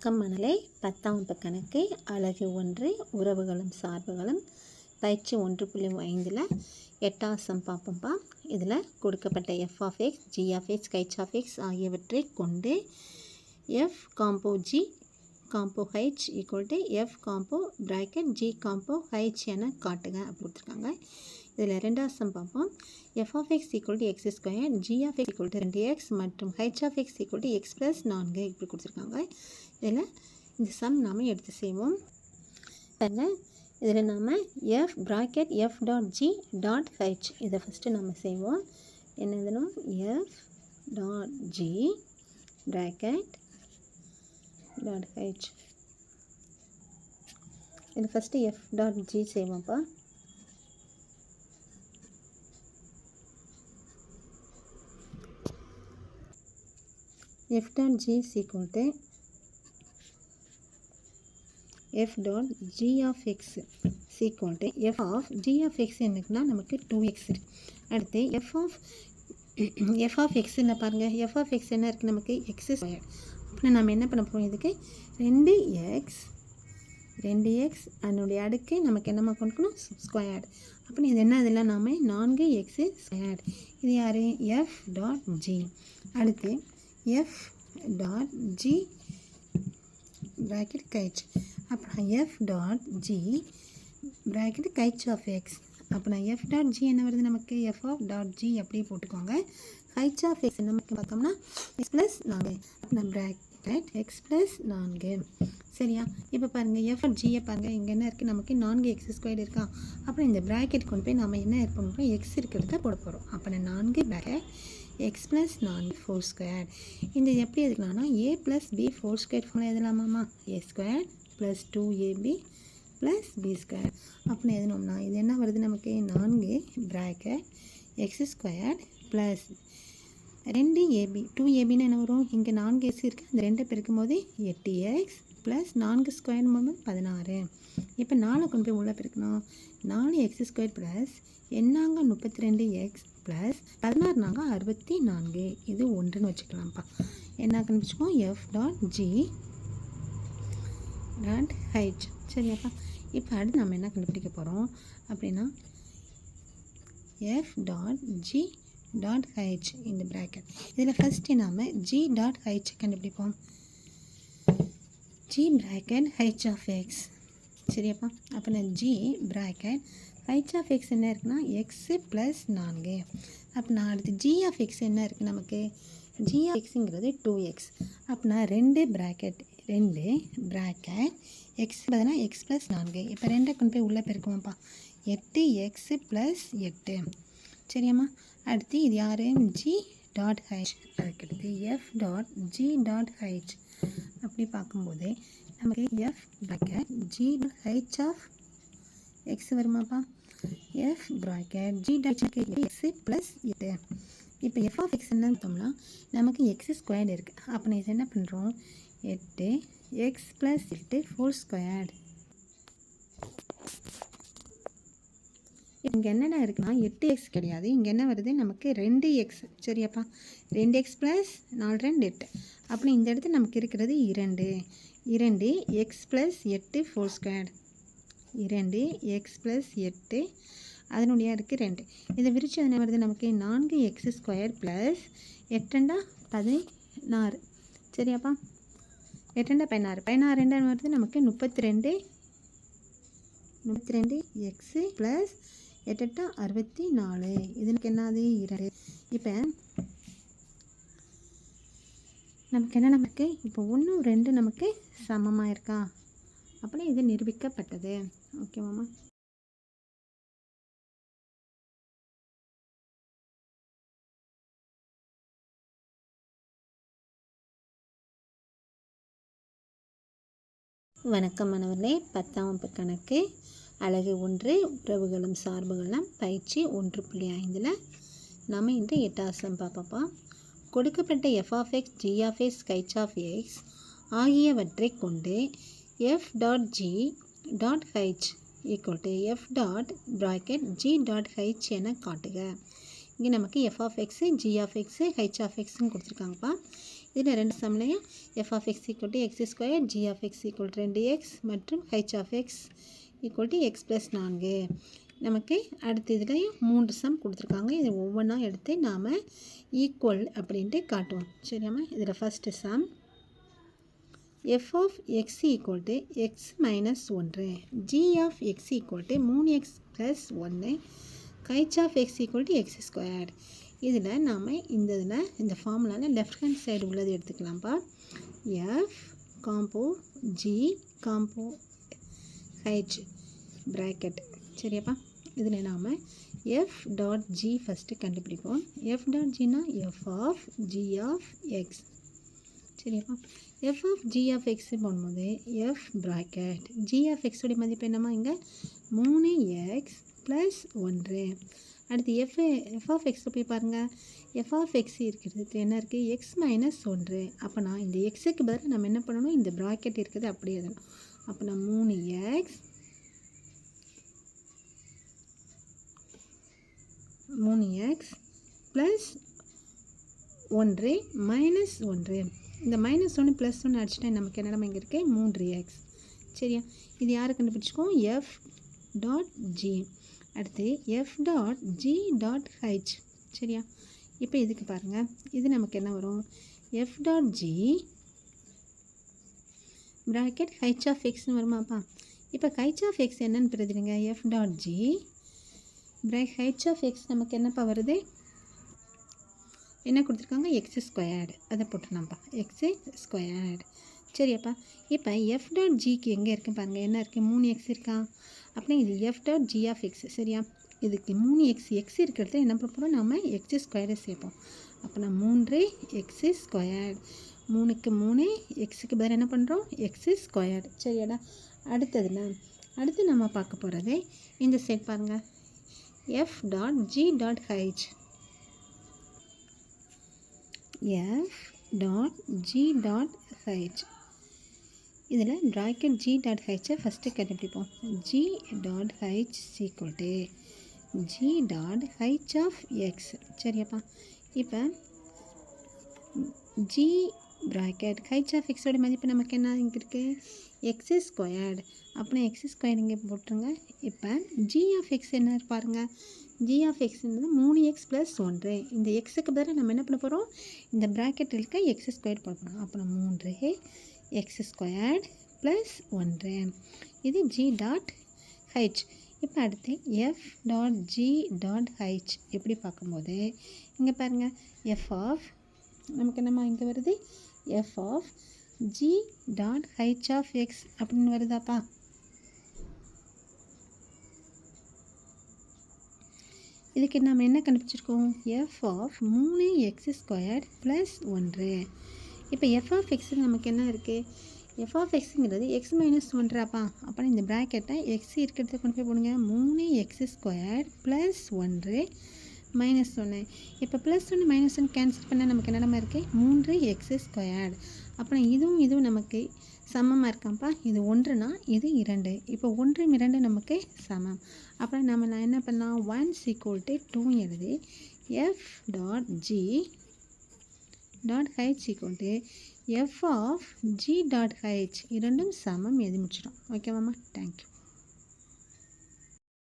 கம்மணலை 10ஆம் வகுப்பு கணக்கு அலகு 1 உறவுகளும் சார்புகளும் பயிற்சி 1.5ல் 8வது சம் பார்ப்போம்ப்பா. இதில் கொடுக்கப்பட்ட f(x), g(x), h(x) ஆகியவற்றை கொண்டு f combo g combo h f combo bracket g combo h என காட்டுங்க அப்படி கொடுத்துருக்காங்க. இதில் 2வது சம் பார்ப்போம். f(x) x², g(x) 2x மற்றும் h(x) x + 4 இப்படி கொடுத்துருக்காங்க. இதில் இந்த சம் நாம் எடுத்து செய்வோம். இதில் நாம் f bracket f dot g dot h இதை ஃபஸ்ட்டு நம்ம செய்வோம். என்னதுன்னா f dot g bracket dot h. இது first f dot g செய்வோம்ப்பா. f dot g is equal to f dot g of x is equal to f of g of x என்னக்குன்னா நமக்கு 2x இருக்கு. அடுத்து f of x என்ன பாருங்க, f of x என்ன இருக்குது நமக்கு x square. அப்புறம் நம்ம என்ன பண்ண போகிறோம், இதுக்கு 2x அதனுடைய அடுக்கு நமக்கு என்னமா கொண்டுக்கணும் ஸ்கொயர். அப்புறம் இது என்ன, இதில் நாம் 4x ஸ்கொயர். இது யார் f டாட் g. அடுத்து f dot g bracket h. அப்புறம் f dot g bracket h of x. அப்புறம் f டாட் g என்ன வருது நமக்கு f of டாட் g அப்படியே போட்டுக்கோங்க. h of x நமக்கு பார்த்தோம்னா x + 4 அப்புறம் bracket x + 4. சரியா? இப்போ பாருங்கள் f டாட் g பாருங்கள், இங்கே என்ன இருக்குது நமக்கு 4x² இருக்கா. அப்புறம் இந்த ப்ராக்கெட் கொண்டு போய் நம்ம என்ன பண்ணுறோம், x இருக்கிறத போட போகிறோம். அப்புறம் 4 bracket x + 4 whole square. இந்த எப்படி எதுக்கலாம்னா a + b whole square formula எழுதலாமாம்மா, a² + 2ab + b². அப்படின்னு எழுதணும்னா இது என்ன வருது நமக்கு 4 bracket x² + 2ab 2abன்னு என்ன வரும், இங்கே 4x இருக்குது, அந்த 2 பெருக்கும் போது 8x + 4 ஸ்கொயர் 16. இப்போ 4 கொண்டு போய் உள்ளே பெருக்கணும், 4x² + என்னாங்க 32x + 16 64. இது 1ன்னு வச்சுக்கலாம்ப்பா. என்ன கண்டுபிடிச்சிக்கோம் f dot g dot h. சரியாப்பா? இப்போ அடுத்து நம்ம என்ன கண்டுபிடிக்க போகிறோம் அப்படின்னா f dot g dot h இந்த ப்ராக்கெட். இதில் ஃபஸ்ட்டு நாம் g டாட் h கண்டுபிடிப்போம். g bracket h of x. சரியாப்பா? அப்போ நான் g bracket h of x என்ன இருக்குன்னா x + 4. அப்போ நான் அடுத்து g of x என்ன இருக்குது நமக்கு, g of xங்கிறது 2x. அப்போ நான் 2 bracket x பதிலாக x + 4. இப்போ 2 கொண்டு போய் உள்ளே பெருக்குவோம்ப்பா, 8x + 8. சரியாம்மா? அடுத்து இது யார் g டாட் h. அதுக்கடுத்து f dot g dot h. அப்படி பார்க்கும்போது நமக்கு f bracket g h of x வருமாப்பா, f bracket g dot x + 8. இப்போ f of x என்னன்னு பார்த்தோம்னா நமக்கு x² இருக்குது. அப்போ நான் இது என்ன பண்ணுறோம், 8x + 8 whole square. இங்கே என்னென்ன இருக்குன்னா 8x கிடையாது, இங்கே என்ன வருது நமக்கு 2x. சரியாப்பா? 2x + 4 2 8. அப்புறம் இந்த இடத்துல நமக்கு இருக்கிறது 2x + 8 whole square. 2x + 8 அதனுடைய அடுக்கு 2. இதை விரிச்சு என்ன வருது நமக்கு 4x² + 8 16. சரியாப்பா? 8 16 16 2 வருது நமக்கு 32x + 8 64. இதுக்கு என்னது 2. இப்போ நமக்கு என்ன, நமக்கு இப்போ 1 2 நமக்கு சமமாக இருக்கா, அப்படி இது நிரூபிக்கப்பட்டது. ஓகேவாம்மா? வணக்கம் மாணவர்களே. 10ஆம் வகுப்பு கணக்கு அலகு 1 உறவுகளும் சார்புகளும் பயிற்சி 1.5ல் நாம் இன்று 8வது சம் பார்ப்போம்ப்பா. கொடுக்கப்பட்ட f of x, g of x, h of x ஆகியவற்றை கொண்டு f dot g dot h equal to f dot bracket g dot h என காட்டுக. இங்கே நமக்கு f of x, g of x, h of xன்னு கொடுத்துருக்காங்கப்பா. இதில் ரெண்டு சம்லையும் f of x equal to x square, g of x equal to 2x மற்றும் h of x equal to x plus 4. நமக்கு அடுத்த இதுலேயும் 3 சம் கொடுத்துருக்காங்க. இது ஒவ்வொன்றா எடுத்து நாம் ஈக்குவல் அப்படின்ட்டு காட்டுவோம். சரியாம்மா? இதில் first some f of x equal to x minus 1, g of x equal to 3x plus 1, h of x equal to x squared. இதில் நாம் இந்த ஃபார்முலாவில் லெஃப்ட் ஹேண்ட் சைடு உள்ளது எடுத்துக்கலாம்ப்பா. f combo g combo h bracket. சரியாப்பா? இதில் நாம் f dot g first கண்டுபிடிப்போம். f டாட் gனா f of g of x. சரியாப்பா? f of g of x போடும்போது f bracket g of x உடைய மதிப்பு என்னம்மா? இங்கே 3x ப்ளஸ் 1. அடுத்து f ஆஃப் x போய் பாருங்கள். f ஆஃப் x இருக்கிறதுக்கு என்ன இருக்குது? x minus 1. அப்போ நான் இந்த எக்ஸுக்கு பதிலாக நம்ம என்ன பண்ணணும்? இந்த ப்ராக்கெட் இருக்குது அப்படியே எழுதணும். அப்போ நான் 3x ப்ளஸ் 1 மைனஸ் 1. இந்த மைனஸ் 1 ப்ளஸ் 1 அடிச்சுட்டா நமக்கு என்னடா இங்கே இருக்குது? 3x. சரியா? இது யாரை கண்டுபிடிச்சிக்கோம்? f dot g. அடுத்து f dot g dot h. சரியா? இப்போ இதுக்கு பாருங்கள். இது நமக்கு என்ன வரும்? f dot g bracket h of எக்ஸ்னு வருமாப்பா? இப்போ h ஆஃப் எக்ஸ் என்னன்னு பிரதிடுங்க. f dot g bracket h of x நமக்கு என்னப்பா வருது? என்ன கொடுத்துருக்காங்க? X squared. அதை போட்டுருந்தாம்ப்பா, எக்ஸு ஸ்கொயர்டு. சரியாப்பா? இப்போ எஃப் டாட் ஜிக்கு எங்கே இருக்குது பாருங்கள். என்ன இருக்குது? 3x இருக்கா? அப்படின்னா இது f dot g of x. சரியா? இதுக்கு 3x எக்ஸ் இருக்கிறது என்ன பண்ண போகிறோம்? நம்ம எக்ஸு ஸ்கொயரை சேர்ப்போம். அப்போ நான் 3x ஸ்கொயர்டு. 3க்கு 3 எக்ஸுக்கு பதில் என்ன பண்ணுறோம்? X squared. சரியாடா? அடுத்து நம்ம பார்க்க போகிறது இந்த சைட் பாருங்கள். F dot g dot h. f dot g dot h. இதில் ப்ராக்கெட் g டாட் ஹெச்சை ஃபஸ்ட்டு கண்டுபிடிப்போம். g dot h equal to g dot h of x. சரியாப்பா? இப்போ g ப்ராக்கெட் h ஆஃப் எக்ஸோட மதிப்பு நமக்கு என்ன இங்கே இருக்குது? X squared. அப்படின்னா எக்ஸ் ஸ்கொயர் இங்கே போட்டுருங்க. இப்போ g ஆஃப் எக்ஸ் என்ன பாருங்கள். g ஆஃப் எக்ஸ்ன்றது 3x ப்ளஸ் 1. இந்த எக்ஸுக்கு பதிலாக நம்ம என்ன பண்ண போகிறோம்? இந்த ப்ராக்கெட் இருக்க எக்ஸ் ஸ்கொயர் போடணும். அப்புறம் 3x ஸ்கொயர்டு ப்ளஸ் 1. இது g டாட் h. இப்போ அடுத்து f dot g dot h எப்படி பார்க்கும்போது இங்கே பாருங்கள். f ஆஃப் நமக்கு என்னம்மா இங்கே வருது? f of g dot h of x அப்படின்னு வருதாப்பா? இதுக்கு நம்ம என்ன கண்டுபிடிச்சிருக்கோம்? f of 3x squared plus 1. இப்போ f ஆஃப் எக்ஸ் நமக்கு என்ன இருக்குது? f ஆஃப் எக்ஸுங்கிறது எக்ஸ் மைனஸ் 1. அப்போ இந்த ப்ராக்கெட்டை எக்ஸ் இருக்கிறத கொண்டு போய் போடுங்க. 3x squared plus 1 minus 1. இப்போ ப்ளஸ் 1 மைனஸ் 1 கேன்சல் பண்ணால் நமக்கு என்னென்னமா இருக்குது? 3x squared. அப்புறம் இதுவும் நமக்கு சமமாக இருக்காம்ப்பா. இது 1னா இது 2. இப்போ 1 2 நமக்கு சமம். அப்புறம் நான் என்ன பண்ணலாம்? 1 ஈக்குவல் டு 2 எழுதி f dot g dot h equal to f of g dot h இரண்டும் சமம் எழுதி முடிச்சிடும். ஓகேவாம்மா? தேங்க்யூ.